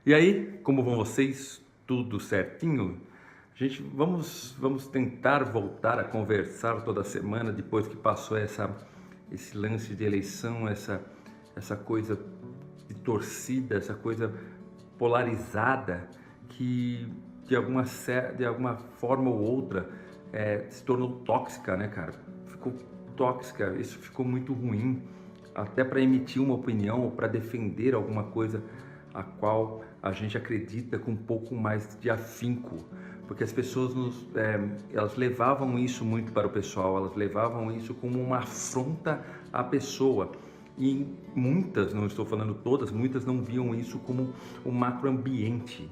E aí, como vão vocês? Tudo certinho? Gente, vamos tentar voltar a conversar toda semana depois que passou esse lance de eleição, essa coisa de torcida, essa coisa polarizada que de alguma forma ou outra se tornou tóxica, né, cara? Ficou tóxica, isso ficou muito ruim, até para emitir uma opinião ou para defender alguma coisa a qual a gente acredita com um pouco mais de afinco, porque as pessoas elas levavam isso muito para o pessoal, elas levavam isso como uma afronta à pessoa. E muitas, não estou falando todas, muitas não viam isso como um macroambiente,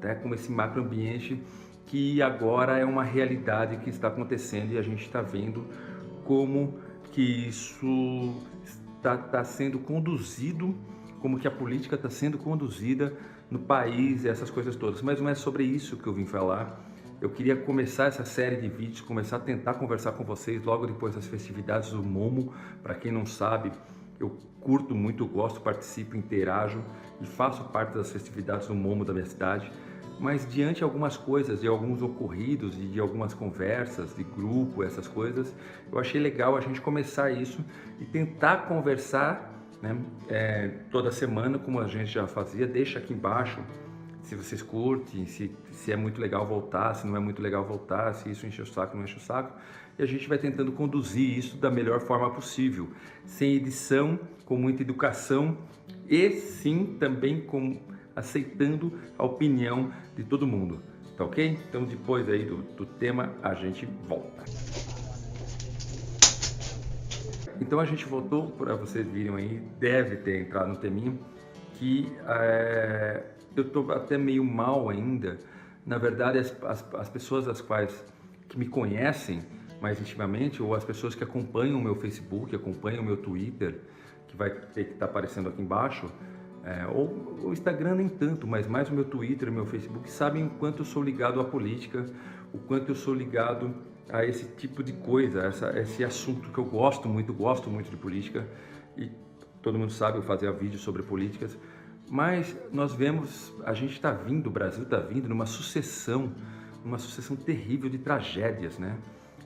né? Como esse macroambiente que agora é uma realidade que está acontecendo e a gente está vendo como que isso está sendo conduzido, como que a política está sendo conduzida no país, essas coisas todas. Mas não é sobre isso que eu vim falar. Eu queria começar essa série de vídeos, começar a tentar conversar com vocês logo depois das festividades do Momo. Para quem não sabe, eu curto muito, gosto, participo, interajo e faço parte das festividades do Momo da minha cidade. Mas diante de algumas coisas, de alguns ocorridos e de algumas conversas de grupo, essas coisas, eu achei legal a gente começar isso e tentar conversar, né, toda semana, como a gente já fazia. Deixa aqui embaixo se vocês curtem, se é muito legal voltar, se não é muito legal voltar, se isso enche o saco, não enche o saco. E a gente vai tentando conduzir isso da melhor forma possível, sem edição, com muita educação e sim também aceitando a opinião de todo mundo, tá ok? Então depois aí do tema a gente volta. Então a gente voltou, para vocês virem aí, deve ter entrado no teminho, que eu tô até meio mal ainda. Na verdade, as pessoas que me conhecem mais intimamente, ou as pessoas que acompanham o meu Facebook, acompanham o meu Twitter, que vai ter que estar aparecendo aqui embaixo, ou o Instagram nem tanto, mas mais o meu Twitter e o meu Facebook, sabem o quanto eu sou ligado à política, o quanto eu sou ligado a esse tipo de coisa, esse assunto que eu gosto muito de política, e todo mundo sabe eu fazia vídeos sobre políticas, mas nós vemos, a gente está vindo, o Brasil está vindo numa sucessão terrível de tragédias, né?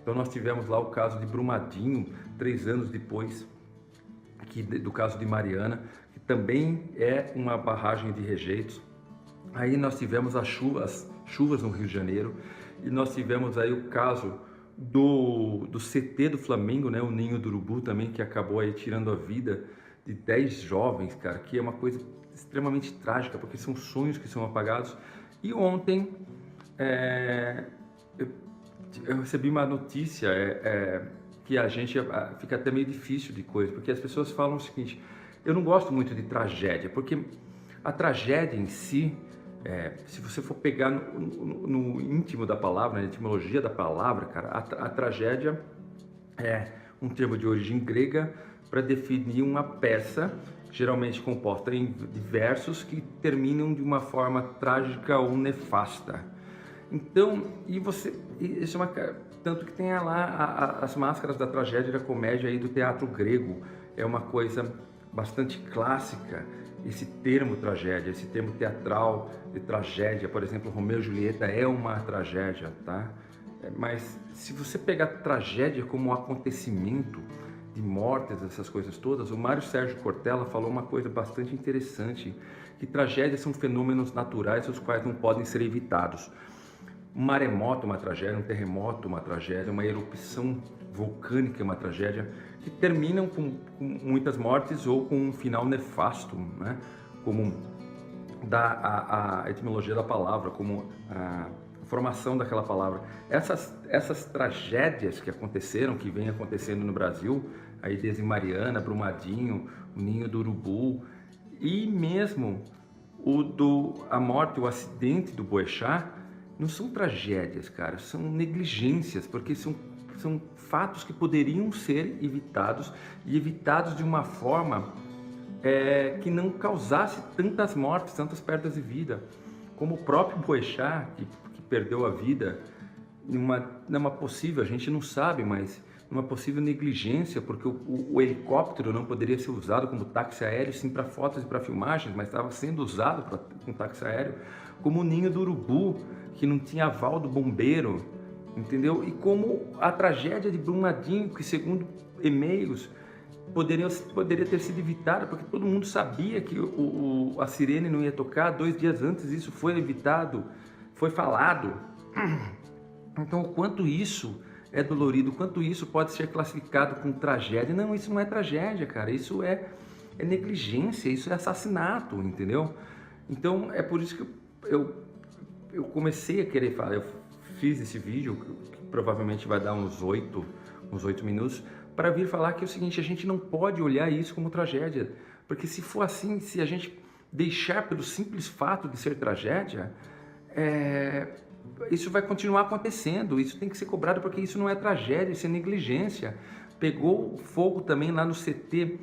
Então nós tivemos lá o caso de Brumadinho, 3 anos depois do caso de Mariana, que também é uma barragem de rejeitos. Aí nós tivemos as chuvas no Rio de Janeiro, e nós tivemos aí o caso do CT do Flamengo, né, o Ninho do Urubu também, que acabou aí tirando a vida de 10 jovens, cara, que é uma coisa extremamente trágica, porque são sonhos que são apagados. E ontem eu recebi uma notícia que a gente fica até meio difícil de coisa, porque as pessoas falam o seguinte: eu não gosto muito de tragédia, porque a tragédia em si, se você for pegar no íntimo da palavra, na etimologia da palavra, cara, a tragédia é um termo de origem grega para definir uma peça, geralmente composta de versos que terminam de uma forma trágica ou nefasta. Então, isso é tanto que tem lá as máscaras da tragédia e da comédia aí do teatro grego. É uma coisa bastante clássica, esse termo tragédia, esse termo teatral de tragédia. Por exemplo, Romeu e Julieta é uma tragédia, tá? Mas se você pegar tragédia como um acontecimento de mortes, essas coisas todas, o Mário Sérgio Cortella falou uma coisa bastante interessante, que tragédias são fenômenos naturais os quais não podem ser evitados. Um maremoto é uma tragédia, um terremoto é uma tragédia, uma erupção vulcânica é uma tragédia, que terminam com muitas mortes ou com um final nefasto, né? Como a etimologia da palavra, como a formação daquela palavra. Essas tragédias que aconteceram, que vêm acontecendo no Brasil, aí desde Mariana, Brumadinho, o Ninho do Urubu, e mesmo a morte, o acidente do Boechat, não são tragédias, cara, são negligências, porque são fatos que poderiam ser evitados, e evitados de uma forma que não causasse tantas mortes, tantas perdas de vida, como o próprio Boechat, que perdeu a vida numa possível, a gente não sabe, mas numa possível negligência, porque o helicóptero não poderia ser usado como táxi aéreo, sim para fotos e para filmagens, mas estava sendo usado como táxi aéreo, como o ninho do urubu, que não tinha aval do bombeiro, entendeu? E como a tragédia de Brumadinho, que segundo e-mails poderia ter sido evitada, porque todo mundo sabia que a sirene não ia tocar. 2 dias antes isso foi evitado, foi falado. Então, o quanto isso é dolorido, o quanto isso pode ser classificado como tragédia. Não, isso não é tragédia, cara. Isso é negligência, isso é assassinato, entendeu? Então, é por isso que eu comecei a querer falar. Eu fiz esse vídeo, que provavelmente vai dar uns 8 minutos, para vir falar que é o seguinte: a gente não pode olhar isso como tragédia. Porque se for assim, se a gente deixar pelo simples fato de ser tragédia, isso vai continuar acontecendo, isso tem que ser cobrado, porque isso não é tragédia, isso é negligência. Pegou fogo também lá no CT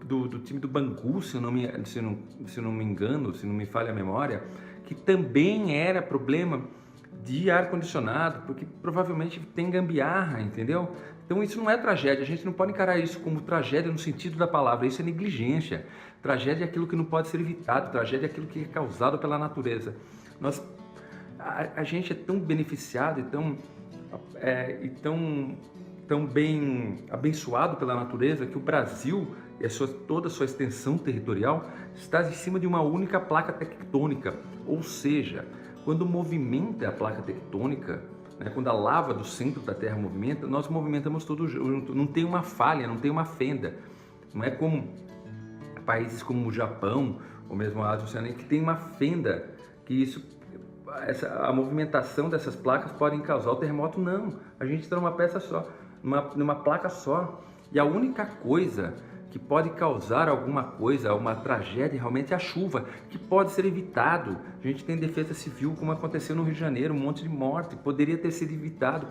do time do Bangu, se não me engano, se não me falha a memória, que também era problema de ar-condicionado, porque provavelmente tem gambiarra, entendeu? Então isso não é tragédia, a gente não pode encarar isso como tragédia no sentido da palavra, isso é negligência. Tragédia é aquilo que não pode ser evitado, tragédia é aquilo que é causado pela natureza. A gente é tão beneficiado e tão bem abençoado pela natureza, que o Brasil e toda a sua extensão territorial está em cima de uma única placa tectônica. Ou seja, quando movimenta a placa tectônica, né, quando a lava do centro da Terra movimenta, nós movimentamos tudo junto. Não tem uma falha, não tem uma fenda. Não é como países como o Japão ou mesmo a Ásia Oceânica, que tem uma fenda, que a movimentação dessas placas podem causar o terremoto. Não, a gente está numa peça só, numa placa só. E a única coisa que pode causar alguma coisa, uma tragédia, realmente é a chuva, que pode ser evitado. A gente tem defesa civil, como aconteceu no Rio de Janeiro, um monte de morte, poderia ter sido evitado,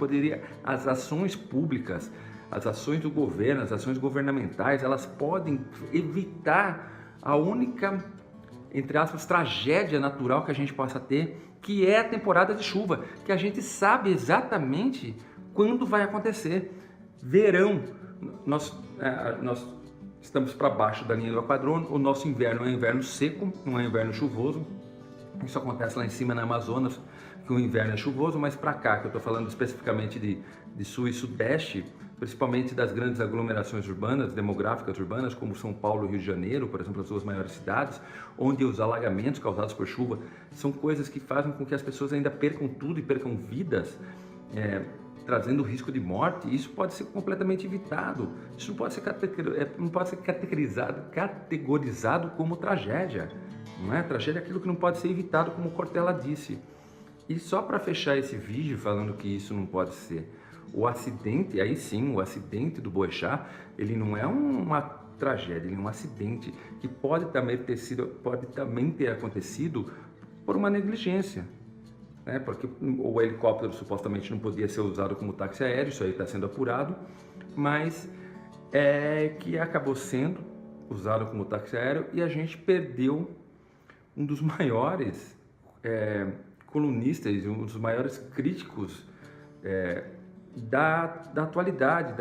as ações públicas, as ações do governo, as ações governamentais, elas podem evitar a única, entre aspas, tragédia natural que a gente possa ter, que é a temporada de chuva, que a gente sabe exatamente quando vai acontecer. Verão, nós estamos para baixo da linha do Aquadrônio, o nosso inverno é um inverno seco, não é um inverno chuvoso. Isso acontece lá em cima na Amazonas, que o inverno é chuvoso, mas para cá, que eu estou falando especificamente de sul e sudeste, principalmente das grandes aglomerações urbanas, demográficas urbanas, como São Paulo e Rio de Janeiro, por exemplo, as duas maiores cidades, onde os alagamentos causados por chuva são coisas que fazem com que as pessoas ainda percam tudo e percam vidas, trazendo risco de morte. Isso pode ser completamente evitado. Isso não pode ser categorizado como tragédia. Não é? Tragédia é aquilo que não pode ser evitado, como Cortella disse. E só para fechar esse vídeo falando que isso não pode ser, o acidente, aí sim, o acidente do Boechat, ele não é uma tragédia, ele é um acidente que pode também ter acontecido por uma negligência. Porque o helicóptero supostamente não podia ser usado como táxi aéreo, isso aí está sendo apurado, mas que acabou sendo usado como táxi aéreo, e a gente perdeu um dos maiores colunistas, um dos maiores críticos da atualidade,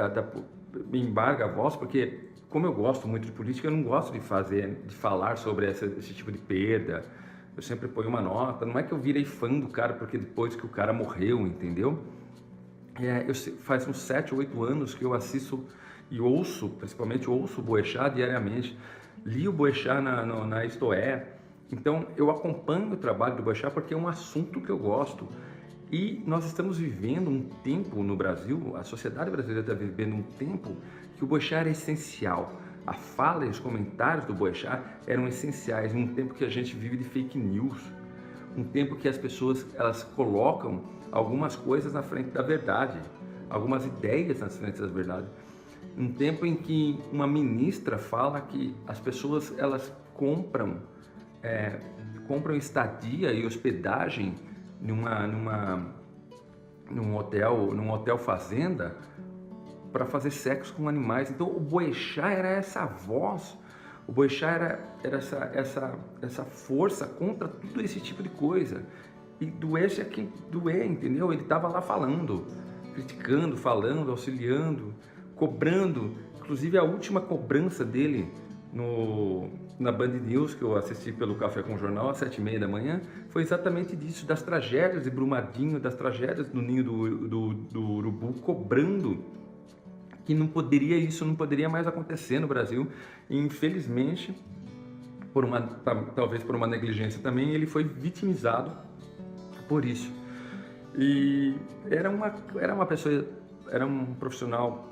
me embarga a voz, porque como eu gosto muito de política, eu não gosto de falar sobre esse tipo de perda. Eu sempre ponho uma nota, não é que eu virei fã do cara porque depois que o cara morreu, entendeu? Faz uns 7 ou 8 anos que eu assisto e ouço, principalmente ouço o Boechat diariamente, li o Boechat na Isto É. Então eu acompanho o trabalho do Boechat porque é um assunto que eu gosto. E nós estamos vivendo um tempo no Brasil, a sociedade brasileira está vivendo um tempo que o Boechat era essencial. A fala e os comentários do Boechat eram essenciais, num tempo que a gente vive de fake news, um tempo que as pessoas elas colocam algumas coisas na frente da verdade, algumas ideias na frente da verdade, um tempo em que uma ministra fala que as pessoas elas compram estadia e hospedagem num hotel fazenda para fazer sexo com animais. Então o Boechat era essa voz, o Boechat era essa força contra tudo esse tipo de coisa. E doesse é quem doer, entendeu? Ele estava lá falando. criticando, falando, auxiliando, cobrando. Inclusive a última cobrança dele na Band News, que eu assisti pelo Café com o Jornal às 7h30 da manhã, foi exatamente disso, das tragédias de Brumadinho, das tragédias no ninho do urubu, cobrando que isso não poderia mais acontecer no Brasil. E, infelizmente, talvez por uma negligência também, ele foi vitimizado por isso. E era uma pessoa, era um profissional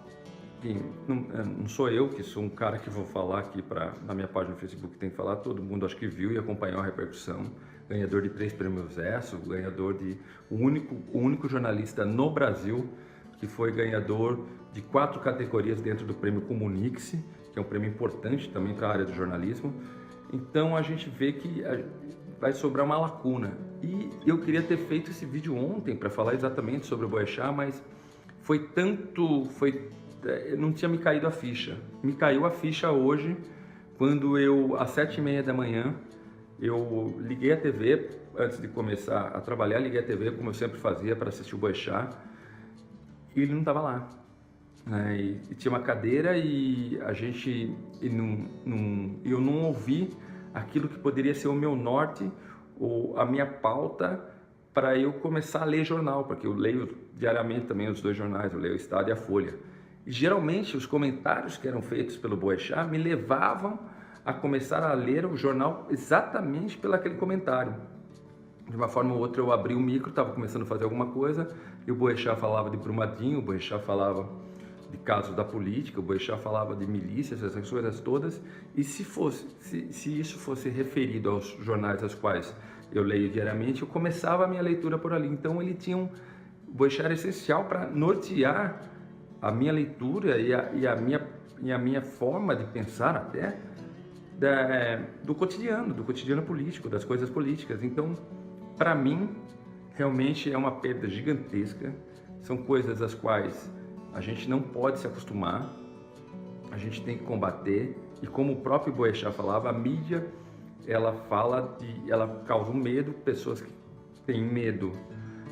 que não sou eu, que sou um cara que vou falar aqui na minha página no Facebook, tem que falar, todo mundo acho que viu e acompanhou a repercussão, ganhador de 3 prêmios ESSO, ganhador o único jornalista no Brasil que foi ganhador de 4 categorias dentro do prêmio Comunique-se, que é um prêmio importante também para a área do jornalismo. Então a gente vê que vai sobrar uma lacuna. E eu queria ter feito esse vídeo ontem para falar exatamente sobre o Boechat, mas não tinha me caído a ficha. Me caiu a ficha hoje, quando às 7h30 da manhã, eu liguei a TV, antes de começar a trabalhar, liguei a TV, como eu sempre fazia, para assistir o Boechat, e ele não estava lá. E tinha uma cadeira e eu não ouvi aquilo que poderia ser o meu norte, ou a minha pauta, para eu começar a ler jornal, porque eu leio diariamente também os 2 jornais, eu leio o Estado e a Folha. E geralmente os comentários que eram feitos pelo Boechat me levavam a começar a ler o jornal exatamente pelo aquele comentário. De uma forma ou outra eu abri o micro, estava começando a fazer alguma coisa, e o Boechat falava de Brumadinho, o Boechat falava de casos da política, o Boechat falava de milícias, essas coisas todas, e se isso fosse referido aos jornais aos quais eu leio diariamente, eu começava a minha leitura por ali. Então o Boechat era essencial para nortear a minha leitura e a minha forma de pensar até do cotidiano político, das coisas políticas. Então, para mim, realmente é uma perda gigantesca. São coisas às quais a gente não pode se acostumar, a gente tem que combater. E como o próprio Boechat falava, a mídia, ela causa um medo, pessoas que têm medo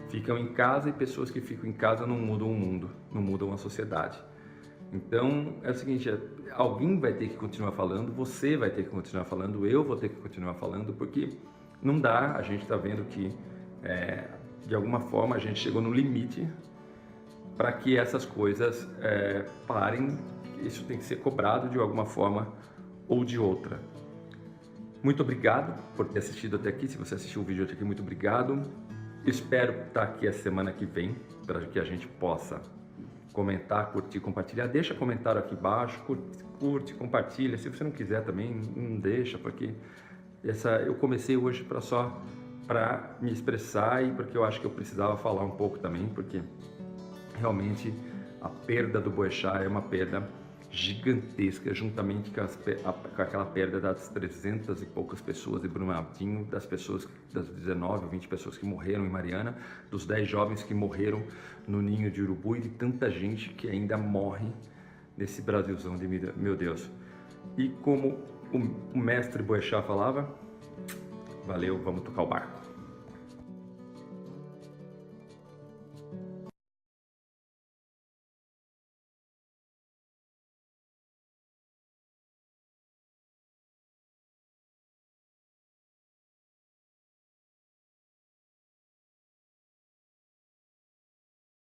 ficam em casa, e pessoas que ficam em casa não mudam o mundo, não mudam a sociedade. Então é o seguinte, alguém vai ter que continuar falando, você vai ter que continuar falando, eu vou ter que continuar falando, porque não dá, a gente está vendo que de alguma forma a gente chegou no limite para que essas coisas parem. Isso tem que ser cobrado de alguma forma ou de outra. Muito obrigado por ter assistido até aqui. Se você assistiu o vídeo até aqui, muito obrigado. Espero estar aqui a semana que vem, para que a gente possa comentar, curtir, compartilhar. Deixa comentário aqui embaixo, curte, compartilha. Se você não quiser também, não deixa, porque eu comecei hoje para me expressar, e porque eu acho que eu precisava falar um pouco também, porque realmente a perda do Boechat é uma perda gigantesca, juntamente com aquela perda das 300 e poucas pessoas de Brumadinho, das 19 ou 20 pessoas que morreram em Mariana, dos 10 jovens que morreram no ninho de urubu, e de tanta gente que ainda morre nesse Brasilzão de meu Deus. E como o mestre Boechat falava, valeu, vamos tocar o barco.